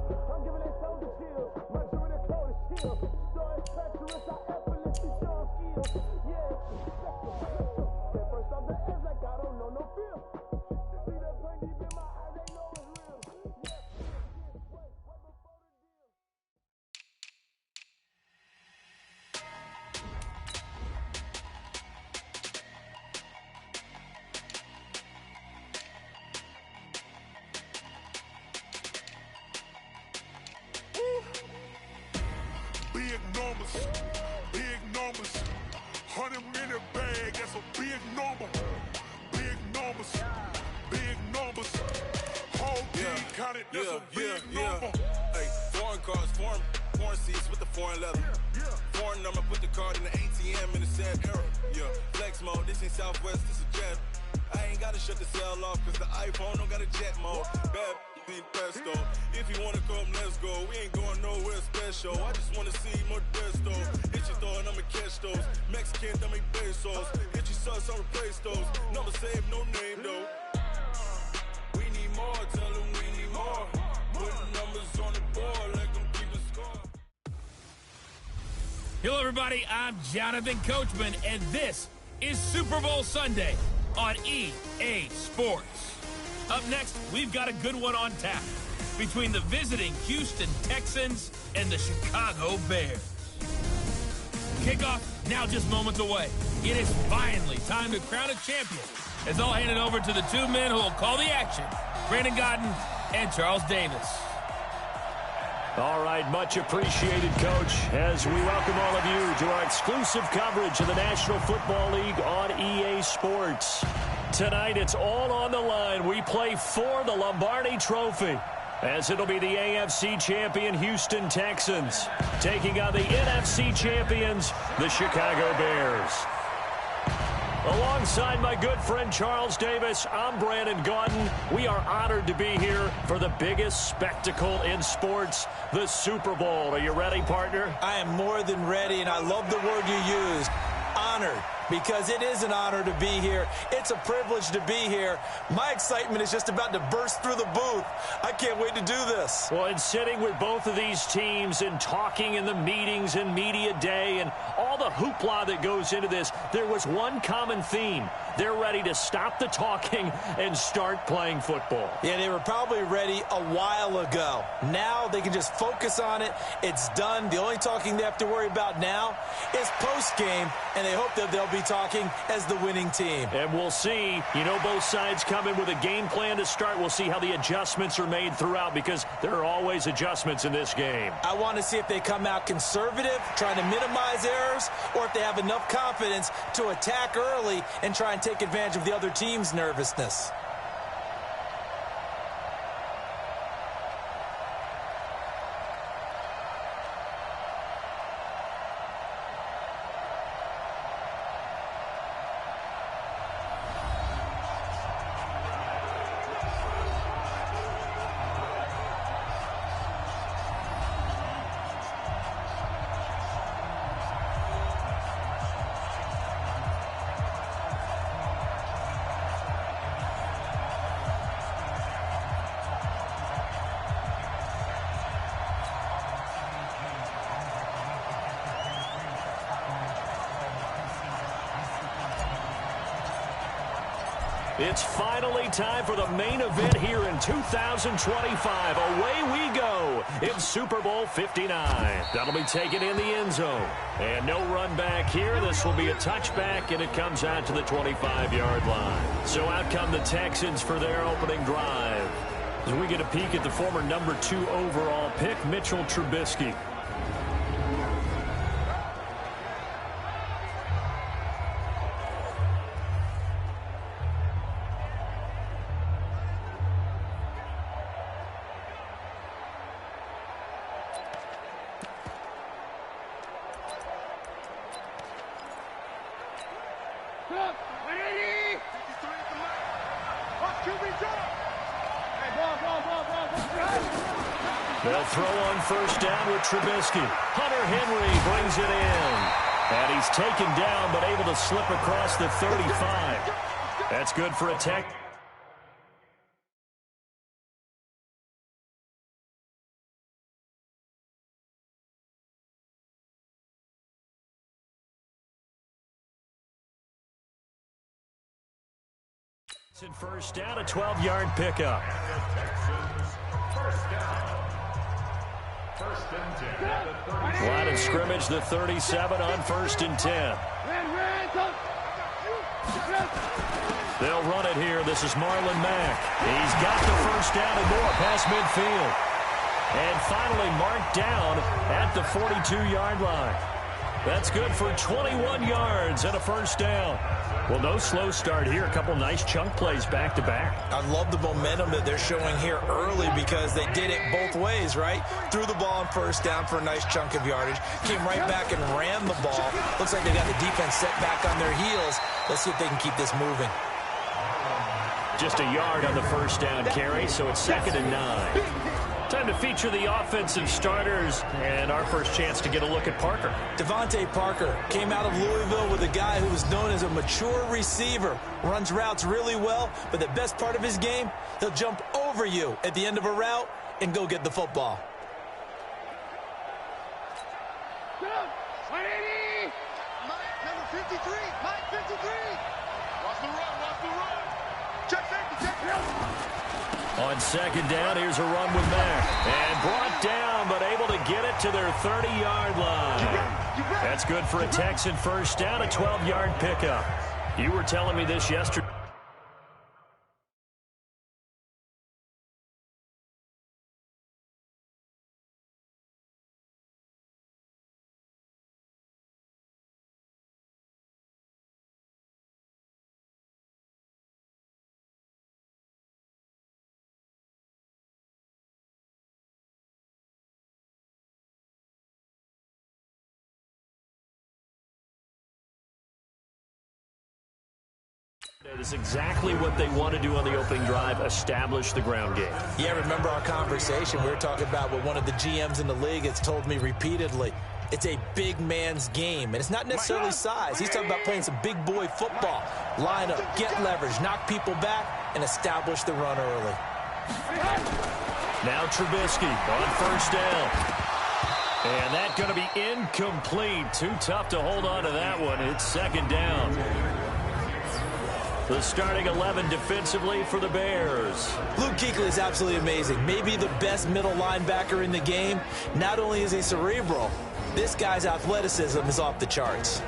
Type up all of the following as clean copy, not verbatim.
I'm giving that soldier chills. My jewelry that cold is chill. Star is treacherous, I effortlessly show skills. Yeah, let's go. At first off the edge like I don't know no fear. See that pain deep in my eyes, they know it's real. Yeah, wait before the deal. Big numbers, 100 in the bag, that's a big number. Big numbers, whole team counted, that's a big number. Hey, foreign cars, foreign seats with the foreign leather. Foreign number, put the card in the ATM in the sad era. Yeah, flex mode, this ain't Southwest, this a jet. I ain't gotta shut the cell off, cause the iPhone don't got a jet mode. Bad ain't pesto. If you wanna come, let's go. We ain't going nowhere special. I just wanna see Modesto. Hit your thought, I'ma catch those. Mexican, dummy pesos. Hit your sus, I'll replace those. Number save, no name though. We need more, tell them we need more. Putting numbers on the board, let them keep a score. Hello, everybody. I'm Jonathan Coachman, and this is Super Bowl Sunday on EA Sports. Up next, we've got a good one on tap between the visiting Houston Texans and the Chicago Bears. Kickoff now just moments away. It is finally time to crown a champion, as I'll hand it over to the two men who will call the action, Brandon Godden and Charles Davis. All right, much appreciated, Coach, as we welcome all of you to our exclusive coverage of the National Football League on EA Sports. Tonight, it's all on the line. We play for the Lombardi Trophy, as it'll be the AFC champion Houston Texans taking on the NFC champions, the Chicago Bears. Alongside my good friend Charles Davis, I'm Brandon Godden. We are honored to be here for the biggest spectacle in sports, the Super Bowl. Are you ready, partner? I am more than ready, and I love the word you used, honored. Because it is an honor to be here. It's a privilege to be here. My excitement is just about to burst through the booth. I can't wait to do this. Well, and sitting with both of these teams and talking in the meetings and media day and all the hoopla that goes into this, there was one common theme. They're ready to stop the talking and start playing football. Yeah, they were probably ready a while ago. Now they can just focus on it. It's done. The only talking they have to worry about now is post-game, and they hope that they'll be talking as the winning team. And we'll see. You know, both sides come in with a game plan to start. We'll see how the adjustments are made throughout, because there are always adjustments in this game. I want to see if they come out conservative, trying to minimize errors, or if they have enough confidence to attack early and try and take advantage of the other team's nervousness. It's finally time for the main event here in 2025. Away we go in Super Bowl 59. That'll be taken in the end zone. And no run back here. This will be a touchback, and it comes out to the 25-yard line. So out come the Texans for their opening drive. As we get a peek at the former number 2 overall pick, Mitchell Trubisky. They'll throw on first down with Trubisky. Hunter Henry brings it in. And he's taken down, but able to slip across the 35. That's good for a Tech. First down, a 12-yard pickup. Line of scrimmage, the 37 on 1st and 10. They'll run it here. This is Marlon Mack. He's got the first down and more past midfield. And finally marked down at the 42-yard line. That's good for 21 yards and a first down. Well, no slow start here. A couple nice chunk plays back-to-back. I love the momentum that they're showing here early because they did it both ways, right? Threw the ball on first down for a nice chunk of yardage. Came right back and ran the ball. Looks like they got the defense set back on their heels. Let's see if they can keep this moving. Just a yard on the first down carry, so it's 2nd and 9. Time to feature the offensive starters, and our first chance to get a look at Parker. Devontae Parker came out of Louisville with a guy who was known as a mature receiver. Runs routes really well, but the best part of his game, he'll jump over you at the end of a route and go get the football. 180! Mike, number 53! Mike, 53! Watch the run! Check safety, check safety! On 2nd down, here's a run with Mack. And brought down, but able to get it to their 30-yard line. That's good for a Texan first down, a 12-yard pickup. You were telling me this yesterday. That's exactly what they want to do on the opening drive, establish the ground game. Yeah, remember our conversation? We were talking about what one of the GMs in the league has told me repeatedly. It's a big man's game, and it's not necessarily size. He's talking about playing some big boy football. Line up, get leverage, knock people back, and establish the run early. Now Trubisky on first down. And that's going to be incomplete. Too tough to hold on to that one. It's 2nd down. The starting 11 defensively for the Bears. Luke Kuechly is absolutely amazing. Maybe the best middle linebacker in the game. Not only is he cerebral, this guy's athleticism is off the charts.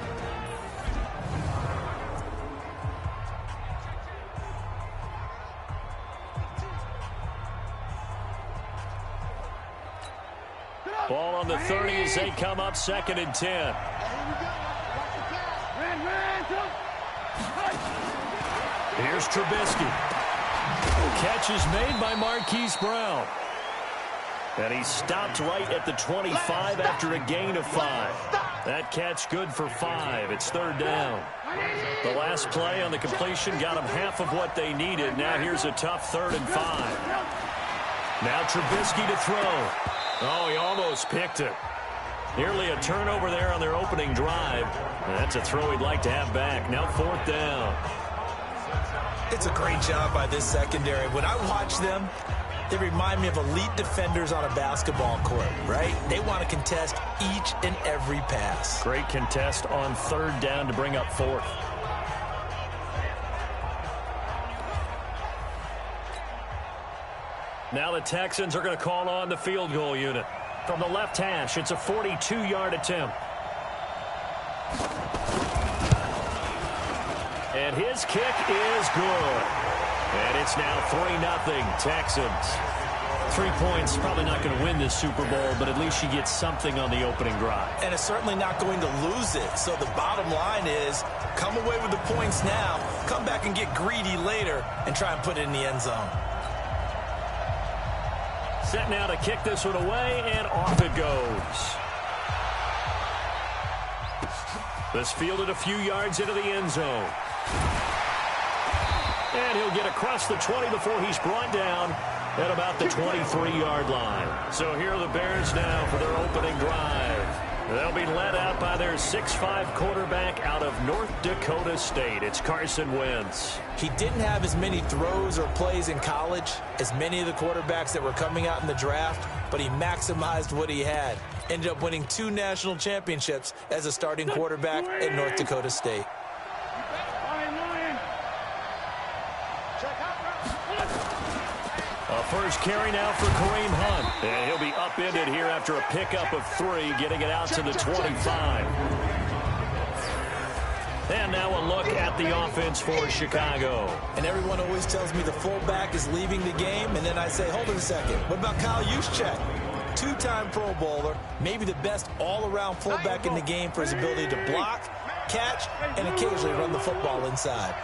Ball on the 30 as they come up 2nd and 10. Here's Trubisky. Catch is made by Marquise Brown. And he stopped right at the 25 after a gain of 5. That catch good for 5. It's 3rd down. The last play on the completion got them half of what they needed. Now here's a tough 3rd and 5. Now Trubisky to throw. Oh, he almost picked it. Nearly a turnover there on their opening drive. That's a throw he'd like to have back. Now 4th down. It's a great job by this secondary. When I watch them, they remind me of elite defenders on a basketball court, right? They want to contest each and every pass. Great contest on 3rd down to bring up 4th. Now the Texans are going to call on the field goal unit. From the left hash, it's a 42-yard attempt. And his kick is good. And it's now 3-0 Texans. 3 points, probably not going to win this Super Bowl, but at least you get something on the opening drive. And it's certainly not going to lose it. So the bottom line is, come away with the points now, come back and get greedy later, and try and put it in the end zone. Set now to kick this one away, and off it goes. This fielded a few yards into the end zone. And he'll get across the 20 before he's brought down at about the 23-yard line. So here are the Bears now for their opening drive. They'll be led out by their 6'5" quarterback out of North Dakota State. It's Carson Wentz. He didn't have as many throws or plays in college as many of the quarterbacks that were coming out in the draft, but he maximized what he had. Ended up winning 2 national championships as a starting quarterback at North Dakota State. Check first carry now for Kareem Hunt. And he'll be upended here after a pickup of 3, getting it out to the 25. And now a look at the offense for Chicago. And everyone always tells me the fullback is leaving the game, and then I say, hold on a second. What about Kyle Juszczyk? 2-time Pro Bowler, maybe the best all-around fullback in the game for his ability to block, catch, and occasionally run the football inside.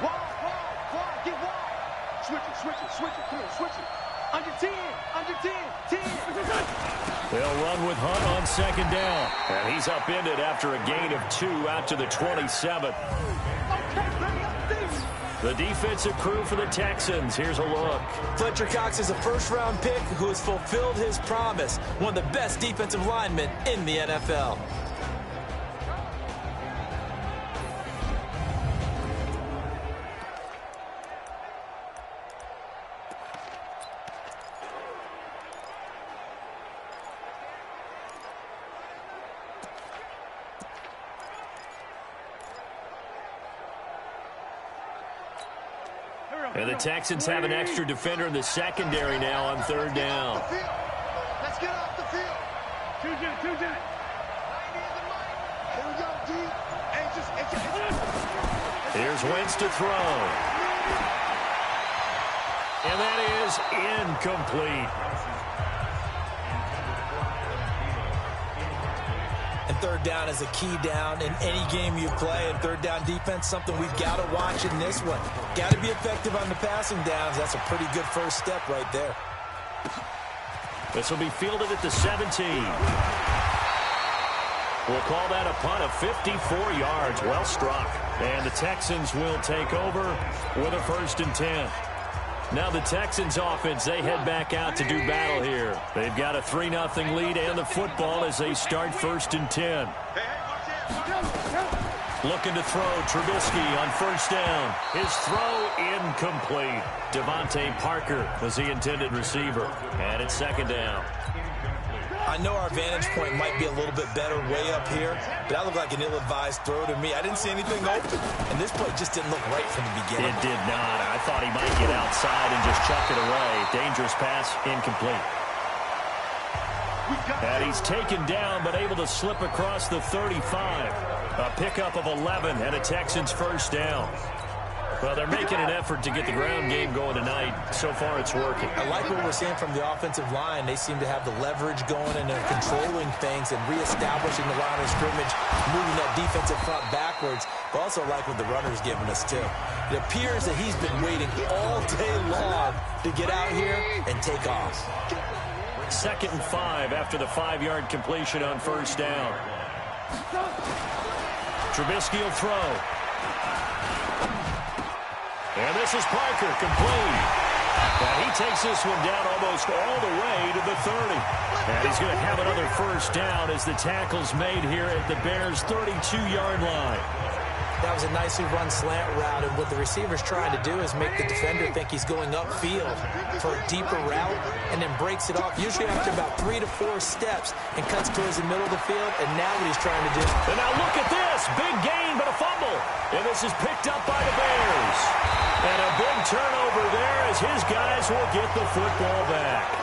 Get wide. Switch it, come on, switch it. Under 10, 10. They'll run with Hunt on second down. And he's upended after a gain of 2 out to the 27th. The defensive crew for the Texans. Here's a look. Fletcher Cox is a first-round pick who has fulfilled his promise. One of the best defensive linemen in the NFL. And the Texans have an extra defender in the secondary now on third down. Let's get off the field. Two jet. Here we go, D. Here's Wentz to throw. And that is incomplete. And third down is a key down in any game you play. And third down defense, something we've got to watch in this one. Got to be effective on the passing downs. That's a pretty good first step right there. This will be fielded at the 17. We'll call that a punt of 54 yards. Well struck. And the Texans will take over with a 1st and 10. Now the Texans offense, they head back out to do battle here. They've got a 3-0 lead and the football as they start 1st and 10. Looking to throw, Trubisky on 1st down. His throw incomplete. Devontae Parker was the intended receiver. And it's 2nd down. I know our vantage point might be a little bit better way up here, but that looked like an ill-advised throw to me. I didn't see anything open, and this play just didn't look right from the beginning. It did not. I thought he might get outside and just chuck it away. Dangerous pass, incomplete. And he's taken down, but able to slip across the 35. A pickup of 11 and a Texans 1st down. Well, they're making an effort to get the ground game going tonight. So far, it's working. I like what we're seeing from the offensive line. They seem to have the leverage going, and they're controlling things and reestablishing the line of scrimmage, moving that defensive front backwards. But also like what the runner's giving us, too. It appears that he's been waiting all day long to get out here and take off. 2nd and 5 after the 5-yard completion on 1st down. Trubisky will throw. And this is Parker, complete. And he takes this one down almost all the way to the 30. And he's going to have another 1st down as the tackle's made here at the Bears' 32-yard line. That was a nicely run slant route, and what the receiver's trying to do is make the defender think he's going upfield for a deeper route and then breaks it off, usually after about 3 to 4 steps, and cuts towards the middle of the field, and now what he's trying to do. And now look at this. Big gain, but a fumble. And this is picked up by the Bears. And a big turnover there as his guys will get the football back.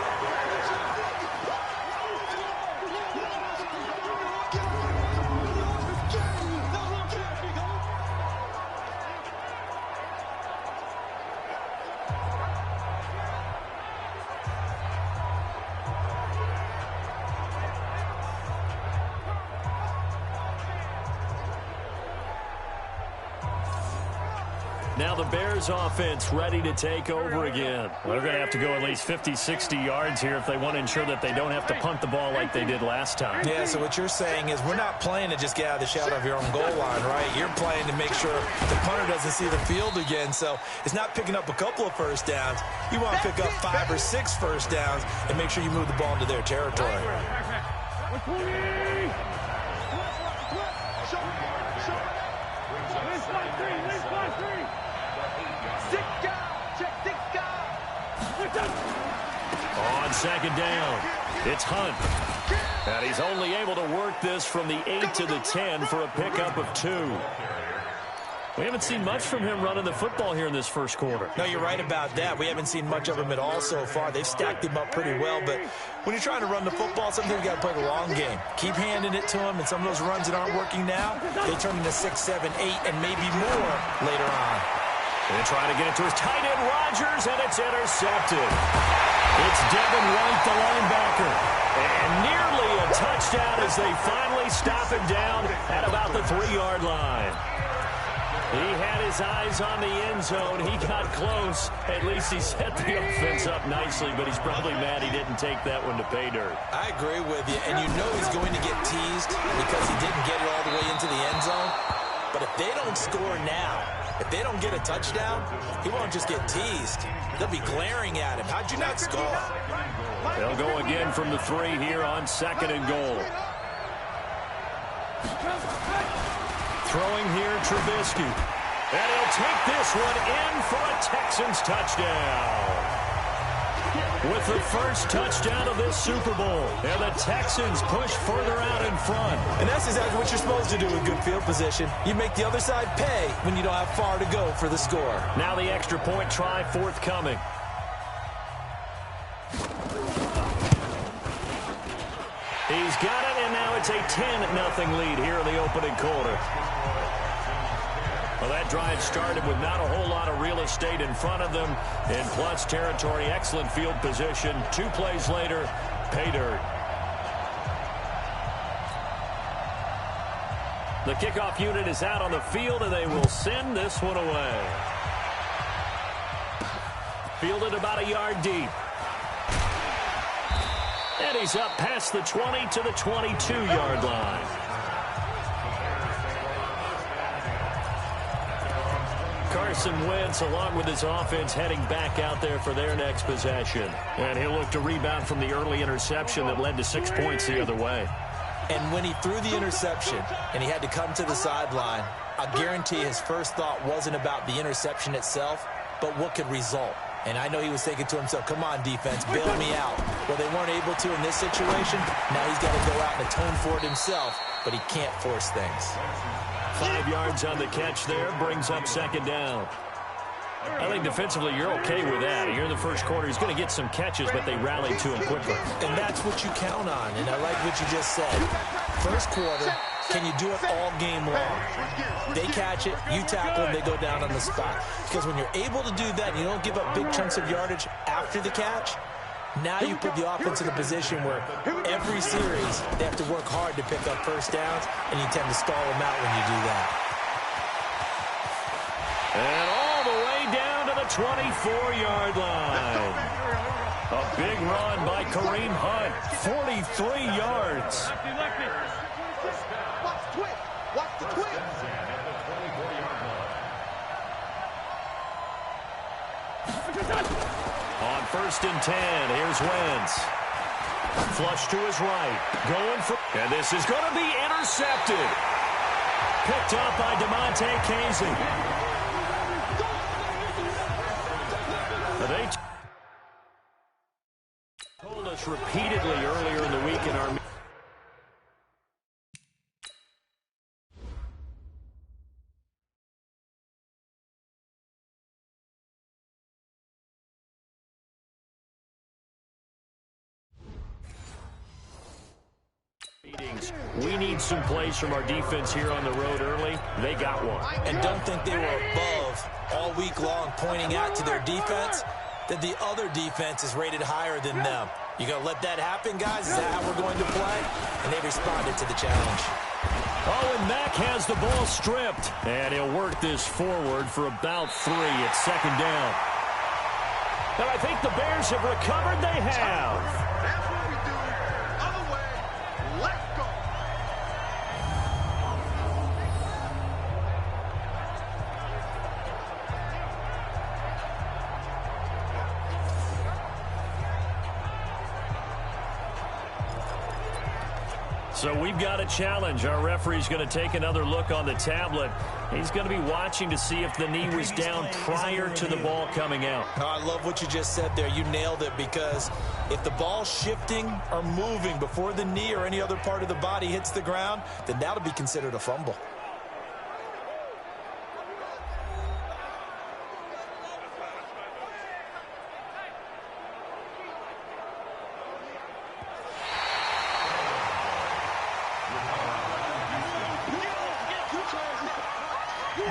Now the Bears offense ready to take over again. They're going to have to go at least 50, 60 yards here if they want to ensure that they don't have to punt the ball like they did last time. Yeah, so what you're saying is we're not playing to just get out of the shadow of your own goal line, right? You're playing to make sure the punter doesn't see the field again. So it's not picking up a couple of 1st downs. You want to pick up 5 or 6 1st downs and make sure you move the ball into their territory. On 2nd down, it's Hunt. And he's only able to work this from the 8 to the 10 for a pickup of 2. We haven't seen much from him running the football here in this first quarter. No, you're right about that. We haven't seen much of him at all so far. They've stacked him up pretty well, but when you're trying to run the football, sometimes you got to play the long game. Keep handing it to him, and some of those runs that aren't working now, they turn into 6, 7, 8, and maybe more later on. They're trying to get it to his tight end, Rodgers, and it's intercepted. It's Devin White, the linebacker. And nearly a touchdown as they finally stop him down at about the 3-yard line. He had his eyes on the end zone. He got close. At least he set the offense up nicely, but he's probably mad he didn't take that one to pay dirt. I agree with you, and you know he's going to get teased because he didn't get it all the way into the end zone. But if they don't score now, if they don't get a touchdown, he won't just get teased. They'll be glaring at him. How'd you not score? They'll go again from the 3 here on 2nd and goal. Throwing here, Trubisky. And he'll take this one in for a Texans touchdown. With the first touchdown of this Super Bowl. And the Texans push further out in front. And that's exactly what you're supposed to do with good field position. You make the other side pay when you don't have far to go for the score. Now the extra point try forthcoming. He's got it, and now it's a 10-0 lead here in the opening quarter. Well, that drive started with not a whole lot of real estate in front of them. In plus territory, excellent field position. 2 plays later, pay dirt. The kickoff unit is out on the field, and they will send this one away. Fielded about a yard deep. And he's up past the 20 to the 22-yard line. Carson Wentz, along with his offense, heading back out there for their next possession. And he'll look to rebound from the early interception that led to 6 points the other way. And when he threw the interception and he had to come to the sideline, I guarantee his first thought wasn't about the interception itself, but what could result. And I know he was thinking to himself, come on, defense, bail me out. Well, they weren't able to in this situation. Now he's got to go out and atone for it himself, but he can't force things. 5 yards on the catch there, brings up 2nd down. I think defensively you're okay with that. Here in the first quarter, he's going to get some catches, but they rallied to him quickly. And that's what you count on, and I like what you just said. First quarter, can you do it all game long? They catch it, you tackle them, they go down on the spot. Because when you're able to do that, and you don't give up big chunks of yardage after the catch, now you put the offense in a position where every series they have to work hard to pick up first downs, and you tend to stall them out when you do that. And all the way down to the 24-yard line. A big run by Kareem Hunt, 43 yards. Watch the twist. On 1st and 10, here's Wentz. Flush to his right. Going for... And this is going to be intercepted. Picked up by DeMonte Casey. They told us repeatedly earlier in the week in our... We need some plays from our defense here on the road early. They got one. And don't think they were above all week long pointing out to their defense that the other defense is rated higher than them. You going to let that happen, guys? Is that how we're going to play? And they responded to the challenge. Oh, and Mack has the ball stripped. And he'll work this forward for about 3 at 2nd down. And I think the Bears have recovered. They have. That's what we do. Other way. Let's go. So we've got a challenge. Our referee's going to take another look on the tablet. He's going to be watching to see if the knee was down prior to the ball coming out. Oh, I love what you just said there. You nailed it, because if the ball's shifting or moving before the knee or any other part of the body hits the ground, then that'll be considered a fumble.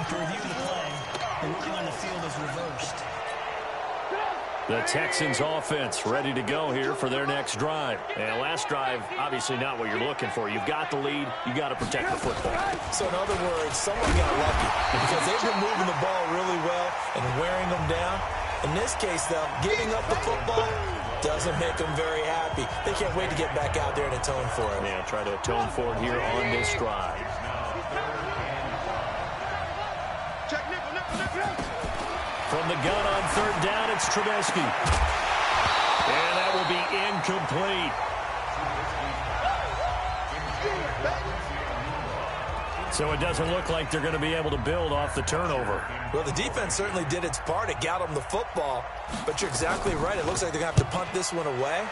After reviewing the play, the ruling on the field is reversed. The Texans offense ready to go here for their next drive. And last drive, obviously not what you're looking for. You've got the lead. You got to protect the football. So in other words, someone got lucky because they've been moving the ball really well and wearing them down. In this case, though, giving up the football doesn't make them very happy. They can't wait to get back out there and atone for it. Yeah, try to atone for it here on this drive. From the gun on third down, it's Trubisky. And that will be incomplete. So it doesn't look like they're going to be able to build off the turnover. Well, the defense certainly did its part. It got them the football. But you're exactly right. It looks like they're going to have to punt this one away.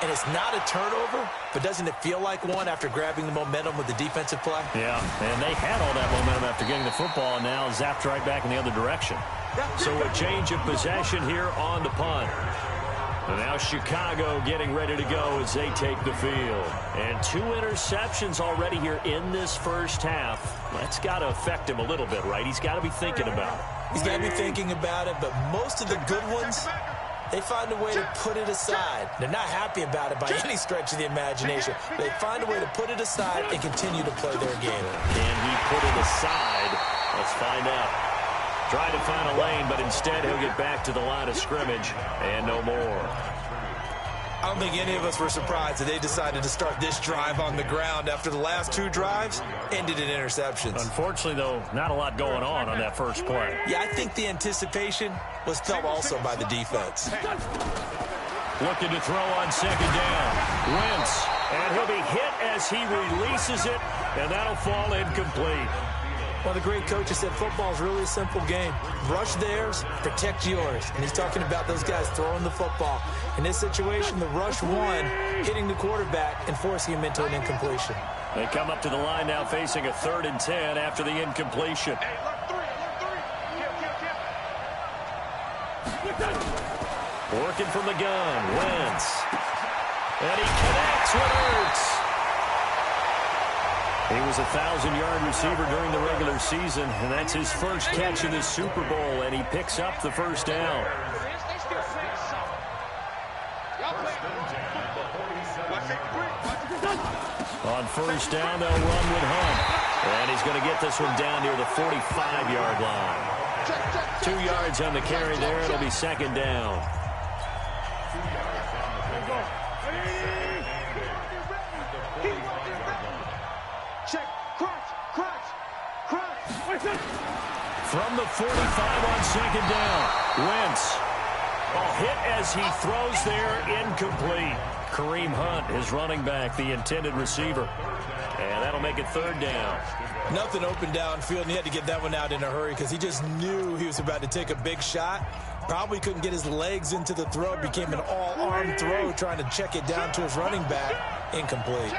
And it's not a turnover, but doesn't it feel like one after grabbing the momentum with the defensive play? Yeah, and they had all that momentum after getting the football, and now zapped right back in the other direction. So a change of possession here on the punt. And now Chicago getting ready to go as they take the field. And 2 interceptions already here in this first half. That's got to affect him a little bit, right? He's got to be thinking about it. He's got to be thinking about it, but most of the good ones, they find a way to put it aside. They're not happy about it by any stretch of the imagination. They find a way to put it aside and continue to play their game. Can he put it aside? Let's find out. Trying to find a lane, but instead he'll get back to the line of scrimmage and no more. I don't think any of us were surprised that they decided to start this drive on the ground after the last 2 drives ended in interceptions. Unfortunately, though, not a lot going on that first play. Yeah, I think the anticipation was felt also by the defense. Looking to throw on second down. Wentz, and he'll be hit as he releases it, and that'll fall incomplete. Well, the great coach has said football is really a simple game. Rush theirs, protect yours. And he's talking about those guys throwing the football. In this situation, the rush won, hitting the quarterback and forcing him into an incompletion. They come up to the line now facing a 3rd and 10 after the incompletion. Working from the gun, Wentz. And he connects with Ertz. He was a 1,000-yard receiver during the regular season, and that's his first catch of the Super Bowl, and he picks up the first down. On first down, they'll run with Hunt, and he's going to get this one down near the 45-yard line. 2 yards on the carry there. It'll be second down. From the 45 on second down, Wentz. Hit as he throws there, incomplete. Kareem Hunt, his running back, the intended receiver. And that'll make it third down. Nothing open downfield, and he had to get that one out in a hurry because he just knew he was about to take a big shot. Probably couldn't get his legs into the throw. It became an all-arm throw, trying to check it down to his running back. Incomplete.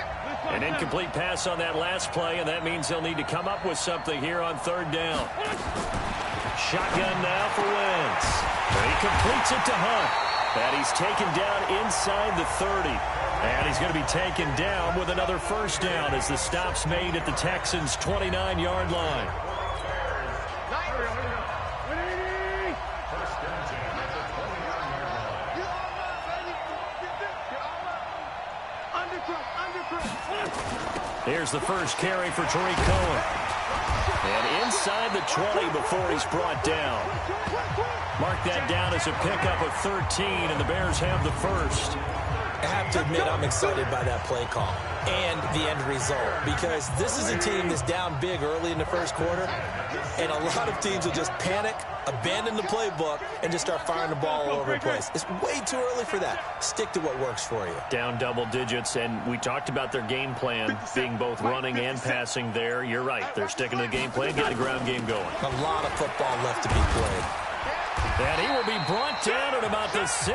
An incomplete pass on that last play, and that means they'll need to come up with something here on third down. Shotgun now for Wentz. He completes it to Hunt. And he's taken down inside the 30. And he's going to be taken down with another first down as the stop's made at the Texans' 29-yard line. Here's the first carry for Tariq Cohen. And inside the 20 before he's brought down. Mark that down as a pickup of 13, and the Bears have the first. I have to admit, I'm excited by that play call and the end result because this is a team that's down big early in the first quarter, and a lot of teams will just panic, abandon the playbook, and just start firing the ball all over the place. It's way too early for that. Stick to what works for you. Down double digits, and we talked about their game plan being both running and passing there. You're right. They're sticking to the game plan, getting the ground game going. A lot of football left to be played. And he will be brought down at about the 6.